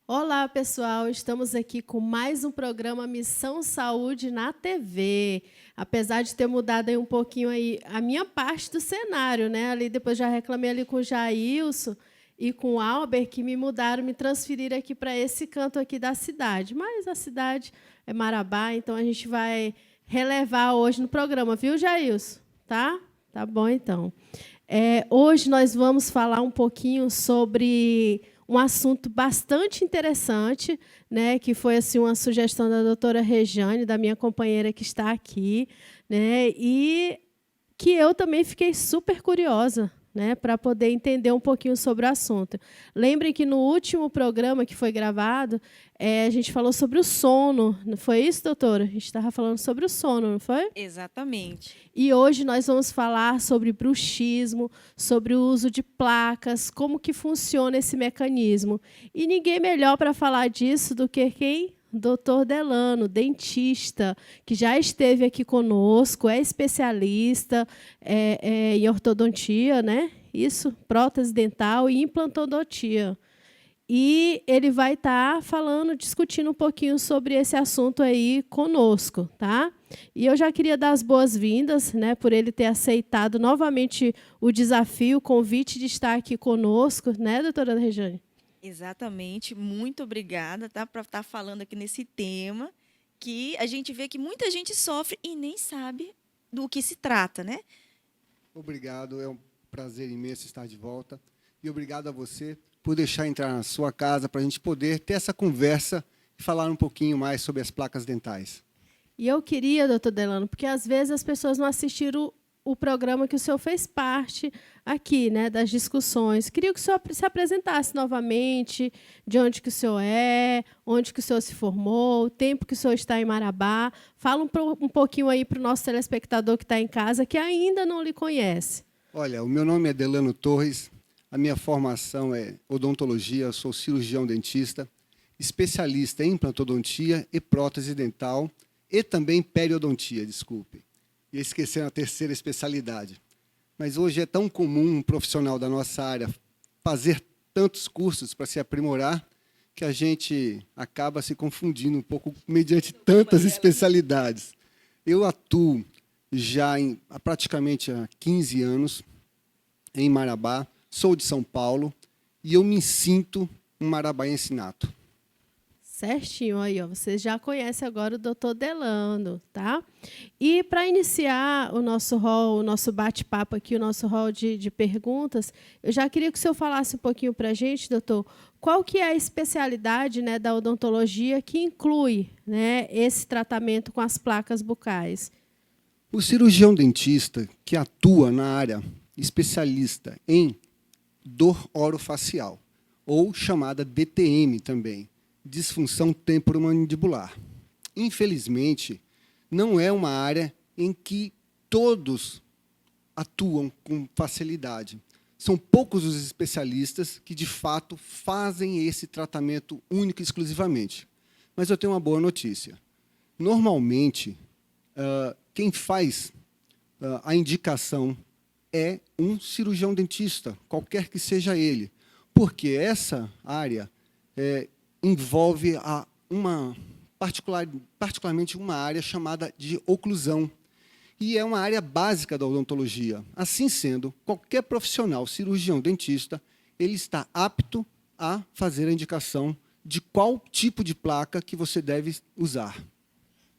Olá, pessoal. Estamos aqui com mais um programa Missão Saúde na TV. Apesar de ter mudado aí um pouquinho aí a minha parte do cenário, né? Ali depois já reclamei ali com o Jailson e com o Albert que me mudaram, me transferiram aqui para esse canto aqui da cidade. Mas a cidade é Marabá, então a gente vai relevar hoje no programa, viu, Jailson? Tá? Tá bom, então. Hoje nós vamos falar um pouquinho sobre um assunto bastante interessante, né, que foi assim uma sugestão da doutora Rejane, da minha companheira que está aqui, né, e que eu também fiquei super curiosa, né, para poder entender um pouquinho sobre o assunto. Lembrem que no último programa que foi gravado, a gente falou sobre o sono. Não foi isso, doutora? A gente estava falando sobre o sono, não foi? Exatamente. E hoje nós vamos falar sobre bruxismo, sobre o uso de placas, como que funciona esse mecanismo. E ninguém melhor para falar disso do que quem? Doutor Delano, dentista, que já esteve aqui conosco, é especialista em ortodontia, né? Isso, prótese dental e implantodontia. E ele vai estar falando, discutindo um pouquinho sobre esse assunto aí conosco, tá? E eu já queria dar as boas-vindas, né, por ele ter aceitado novamente o desafio, o convite de estar aqui conosco, né, doutora Rejane? Exatamente. Muito obrigada, tá, por estar falando aqui nesse tema que a gente vê que muita gente sofre e nem sabe do que se trata, né? Obrigado, é um prazer imenso estar de volta. E obrigado a você por deixar entrar na sua casa para a gente poder ter essa conversa e falar um pouquinho mais sobre as placas dentais. E eu queria, doutor Delano, porque às vezes as pessoas não assistiram o programa que o senhor fez parte aqui, né, das discussões. Queria que o senhor se apresentasse novamente, de onde que o senhor é, onde que o senhor se formou, o tempo que o senhor está em Marabá. Fala um pouquinho aí para o nosso telespectador que está em casa, que ainda não lhe conhece. Olha, o meu nome é Delano Torres, a minha formação é odontologia, eu sou cirurgião dentista, especialista em implantodontia e prótese dental, e também periodontia, desculpe. E esqueci a terceira especialidade. Mas hoje é tão comum um profissional da nossa área fazer tantos cursos para se aprimorar que a gente acaba se confundindo um pouco mediante tantas especialidades. Eu atuo já há praticamente há 15 anos em Marabá, sou de São Paulo e eu me sinto um marabaense nato. Certinho, aí, ó, você já conhece agora o doutor Delano, tá? E para iniciar o nosso hall, o nosso bate-papo aqui, o nosso hall de perguntas, eu já queria que o senhor falasse um pouquinho para a gente, doutor, qual que é a especialidade, né, da odontologia que inclui, né, esse tratamento com as placas bucais? O cirurgião dentista que atua na área especialista em dor orofacial, ou chamada DTM também, disfunção temporomandibular. Infelizmente, não é uma área em que todos atuam com facilidade. São poucos os especialistas que, de fato, fazem esse tratamento único e exclusivamente. Mas eu tenho uma boa notícia. Normalmente, quem faz a indicação é um cirurgião dentista, qualquer que seja ele, porque essa área envolve particularmente uma área chamada de oclusão, e é uma área básica da odontologia. Assim sendo, qualquer profissional, cirurgião dentista, ele está apto a fazer a indicação de qual tipo de placa que você deve usar.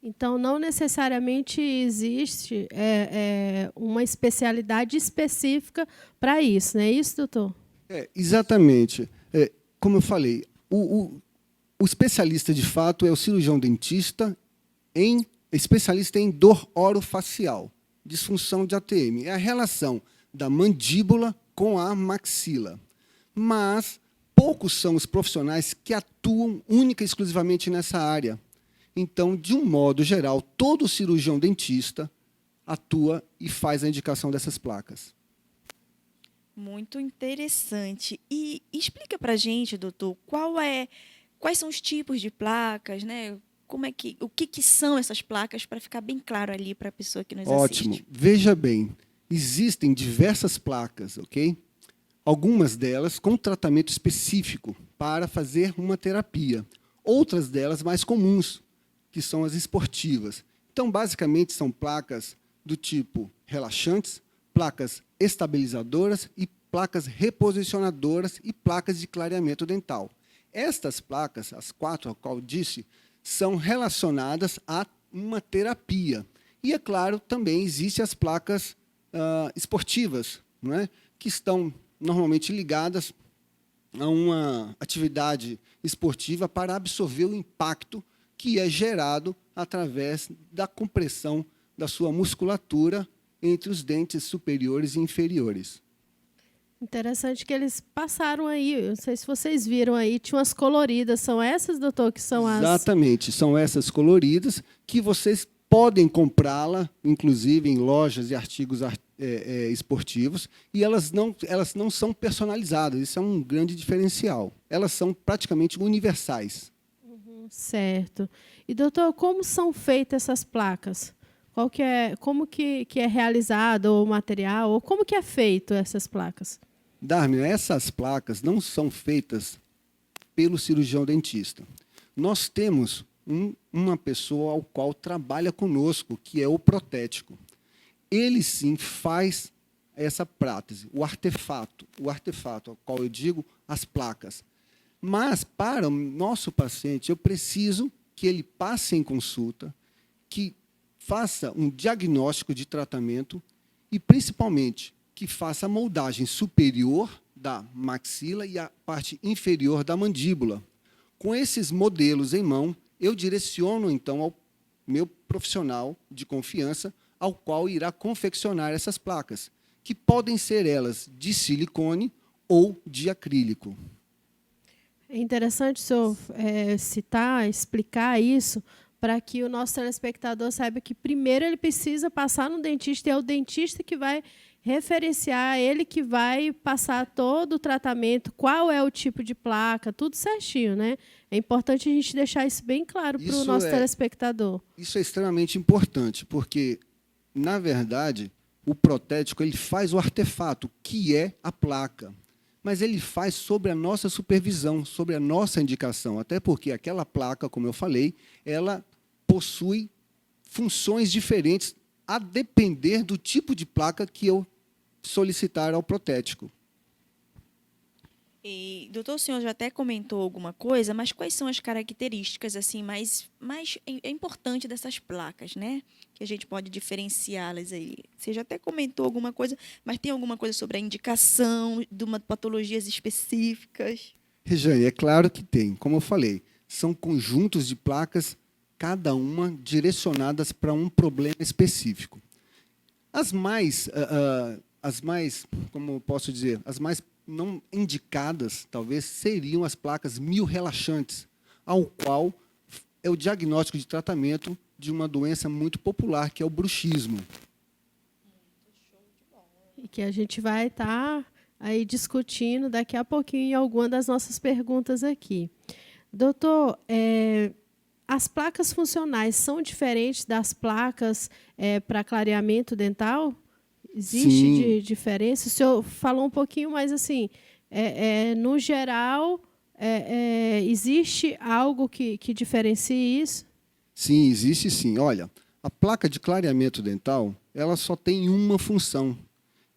Então, não necessariamente existe uma especialidade específica para isso, não é isso, doutor? Exatamente. Como eu falei, o especialista, de fato, é o cirurgião dentista, especialista em dor orofacial, disfunção de ATM. É a relação da mandíbula com a maxila. Mas poucos são os profissionais que atuam única e exclusivamente nessa área. Então, de um modo geral, todo cirurgião dentista atua e faz a indicação dessas placas. Muito interessante. E explica para a gente, doutor, quais são os tipos de placas, né? O que são essas placas, para ficar bem claro ali para a pessoa que nos Ótimo. assiste. Veja bem, existem diversas placas, ok? Algumas delas com tratamento específico para fazer uma terapia. Outras delas mais comuns, que são as esportivas. Então, basicamente, são placas do tipo relaxantes, placas estabilizadoras e placas reposicionadoras e placas de clareamento dental. Estas placas, as 4 ao qual eu disse, são relacionadas a uma terapia. E, é claro, também existem as placas esportivas, não é? Que estão normalmente ligadas a uma atividade esportiva para absorver o impacto que é gerado através da compressão da sua musculatura entre os dentes superiores e inferiores. Interessante que eles passaram aí, eu não sei se vocês viram aí, tinha umas coloridas. São essas, doutor, que são as... Exatamente, são essas coloridas que vocês podem comprá-la, inclusive em lojas de artigos esportivos, e elas não são personalizadas. Isso é um grande diferencial. Elas são praticamente universais. Certo. E, doutor, como são feitas essas placas? Como que é realizado o material? Ou como que é feito essas placas? Darmin, essas placas não são feitas pelo cirurgião dentista. Nós temos uma pessoa ao qual trabalha conosco, que é o protético. Ele sim faz essa prótese, o artefato ao qual eu digo as placas. Mas, para o nosso paciente, eu preciso que ele passe em consulta, que faça um diagnóstico de tratamento e, principalmente, que faça a moldagem superior da maxila e a parte inferior da mandíbula. Com esses modelos em mão, eu direciono, então, ao meu profissional de confiança, ao qual irá confeccionar essas placas, que podem ser elas de silicone ou de acrílico. É interessante o senhor citar, explicar isso, para que o nosso telespectador saiba que primeiro ele precisa passar no dentista, e é o dentista que vai referenciar, ele que vai passar todo o tratamento, qual é o tipo de placa, tudo certinho, né? É importante a gente deixar isso bem claro para o nosso telespectador. Isso é extremamente importante, porque, na verdade, o protético ele faz o artefato, que é a placa. Mas ele faz sobre a nossa supervisão, sobre a nossa indicação, até porque aquela placa, como eu falei, ela possui funções diferentes a depender do tipo de placa que eu solicitar ao protético. E, doutor, o senhor já até comentou alguma coisa, mas quais são as características assim mais importantes dessas placas, né? Que a gente pode diferenciá-las aí. Você já até comentou alguma coisa, mas tem alguma coisa sobre a indicação de uma patologias específicas? Rejane, é claro que tem. Como eu falei, são conjuntos de placas, cada uma direcionadas para um problema específico. As mais, como eu posso dizer, as mais não indicadas, talvez, seriam as placas mio-relaxantes, ao qual é o diagnóstico de tratamento de uma doença muito popular, que é o bruxismo. E que a gente vai estar aí discutindo daqui a pouquinho em alguma das nossas perguntas aqui. Doutor, as placas funcionais são diferentes das placas para clareamento dental? Existe diferença? O senhor falou um pouquinho, mas, assim, no geral, existe algo que diferencie isso? Sim, existe sim. Olha, a placa de clareamento dental, ela só tem uma função,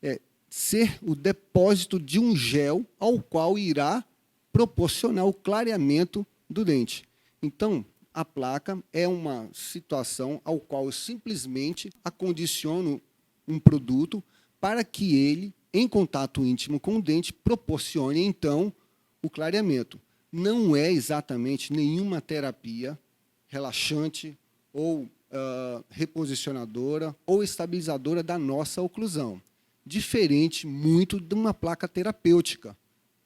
é ser o depósito de um gel ao qual irá proporcionar o clareamento do dente. Então, a placa é uma situação ao qual eu simplesmente acondiciono um produto para que ele, em contato íntimo com o dente, proporcione, então, o clareamento. Não é exatamente nenhuma terapia relaxante ou reposicionadora ou estabilizadora da nossa oclusão, diferente muito de uma placa terapêutica,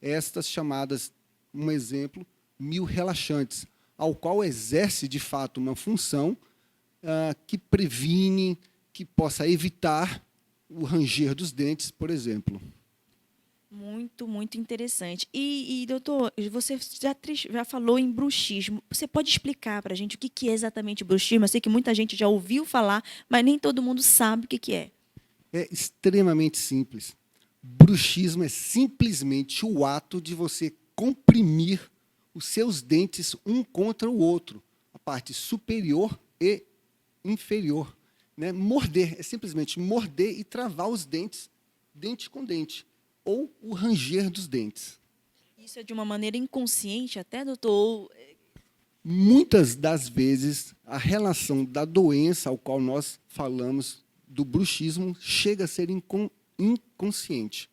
estas chamadas, um exemplo, mio-relaxantes, ao qual exerce, de fato, uma função que previne, que possa evitar o ranger dos dentes, por exemplo. Muito, muito interessante. E doutor, você já falou em bruxismo. Você pode explicar para a gente o que é exatamente bruxismo? Eu sei que muita gente já ouviu falar, mas nem todo mundo sabe o que é. É extremamente simples. Bruxismo é simplesmente o ato de você comprimir os seus dentes um contra o outro, a parte superior e inferior. Né? Morder, é simplesmente morder e travar os dentes, dente com dente, ou o ranger dos dentes. Isso é de uma maneira inconsciente até, doutor? Muitas das vezes, a relação da doença ao qual nós falamos, do bruxismo, chega a ser inconsciente.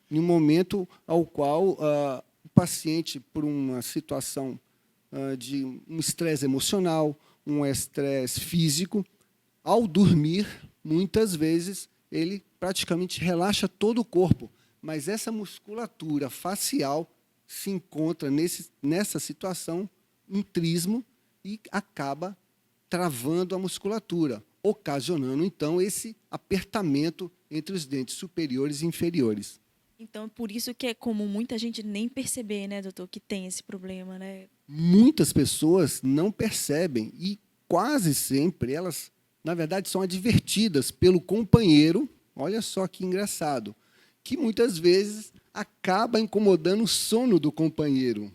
Em um momento ao qual o paciente, por uma situação de um estresse emocional, um estresse físico, ao dormir, muitas vezes, ele praticamente relaxa todo o corpo, mas essa musculatura facial se encontra nessa situação, um trismo, e acaba travando a musculatura, ocasionando, então, esse apertamento entre os dentes superiores e inferiores. Então, por isso que é comum muita gente nem perceber, né, doutor, que tem esse problema, né? Muitas pessoas não percebem e quase sempre elas, na verdade, são advertidas pelo companheiro, olha só que engraçado, que muitas vezes acaba incomodando o sono do companheiro.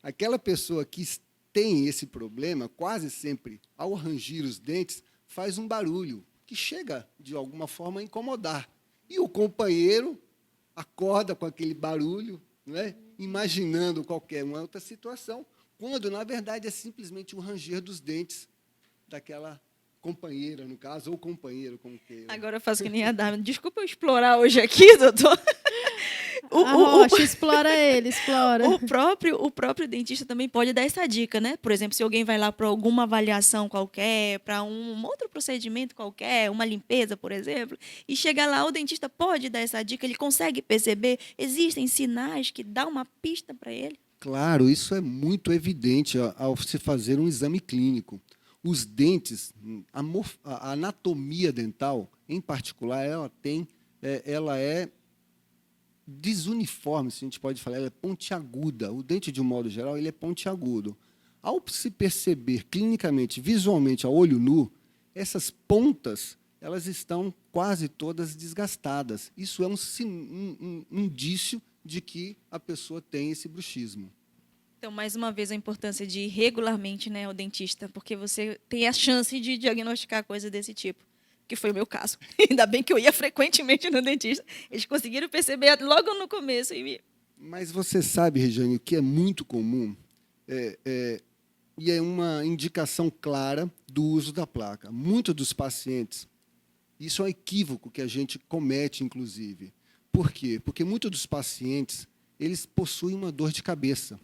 Aquela pessoa que tem esse problema, quase sempre, ao ranger os dentes, faz um barulho que chega, de alguma forma, a incomodar. E o companheiro acorda com aquele barulho, não é? Imaginando qualquer uma outra situação, quando, na verdade, é simplesmente um ranger dos dentes daquela companheira, no caso, ou companheiro, como queira. Agora eu faço que nem a Dharma. Desculpa eu explorar hoje aqui, doutor. Rocha, explora ele, explora. O próprio dentista também pode dar essa dica, né? Por exemplo, se alguém vai lá para alguma avaliação qualquer, para um outro procedimento qualquer, uma limpeza, por exemplo, e chega lá, o dentista pode dar essa dica, ele consegue perceber, existem sinais que dão uma pista para ele? Claro, isso é muito evidente ao se fazer um exame clínico. Os dentes, a anatomia dental, em particular, ela é desuniforme, se a gente pode falar, ela é pontiaguda. O dente, de um modo geral, ele é pontiagudo. Ao se perceber clinicamente, visualmente, a olho nu, essas pontas elas estão quase todas desgastadas. Isso é um indício de que a pessoa tem esse bruxismo. Então, mais uma vez, a importância de ir regularmente, né, ao dentista, porque você tem a chance de diagnosticar coisa desse tipo, que foi o meu caso. Ainda bem que eu ia frequentemente no dentista. Eles conseguiram perceber logo no começo. Mas você sabe, Regiane, o que é muito comum, e é uma indicação clara do uso da placa. Muitos dos pacientes, isso é um equívoco que a gente comete, inclusive. Por quê? Porque muitos dos pacientes eles possuem uma dor de cabeça.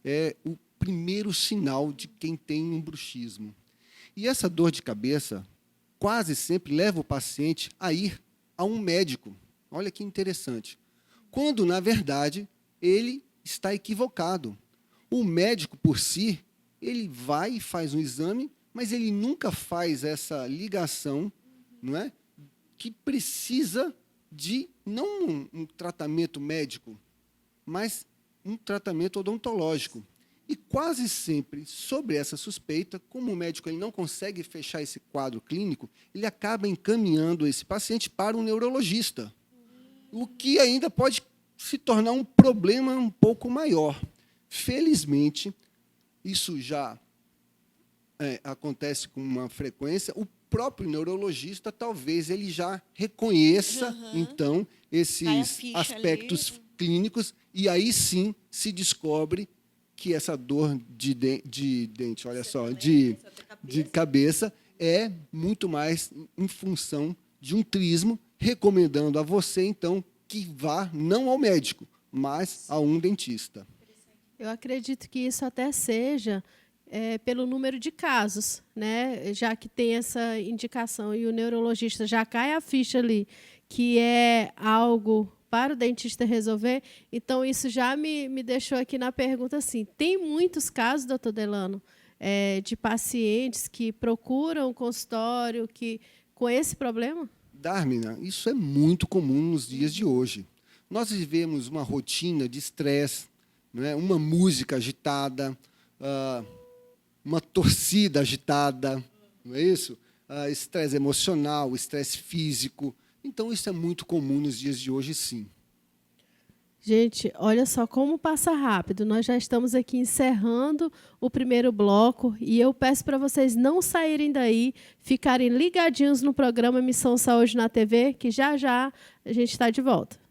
É o primeiro sinal de quem tem um bruxismo. E essa dor de cabeça quase sempre leva o paciente a ir a um médico. Olha que interessante. Quando, na verdade, ele está equivocado. O médico, por si, ele vai e faz um exame, mas ele nunca faz essa ligação, não é? Que precisa de, não um tratamento médico, mas um tratamento odontológico. E quase sempre, sobre essa suspeita, como o médico ele não consegue fechar esse quadro clínico, ele acaba encaminhando esse paciente para um neurologista, o que ainda pode se tornar um problema um pouco maior. Felizmente, isso já acontece com uma frequência, o próprio neurologista talvez ele já reconheça, então, esses aspectos clínicos, e aí sim se descobre que essa dor de dente, olha só, de cabeça é muito mais em função de um trismo, recomendando a você, então, que vá não ao médico, mas a um dentista. Eu acredito que isso até seja pelo número de casos, né? Já que tem essa indicação e o neurologista já cai a ficha ali, que é algo para o dentista resolver, então isso já me deixou aqui na pergunta assim, tem muitos casos, doutor Delano, de pacientes que procuram o consultório com esse problema? Dharmina, isso é muito comum nos dias de hoje. Nós vivemos uma rotina de estresse, né? Uma música agitada, uma torcida agitada, não é isso? Estresse emocional, estresse físico. Então, isso é muito comum nos dias de hoje, sim. Gente, olha só como passa rápido. Nós já estamos aqui encerrando o primeiro bloco e eu peço para vocês não saírem daí, ficarem ligadinhos no programa Missão Saúde na TV, que já já a gente está de volta.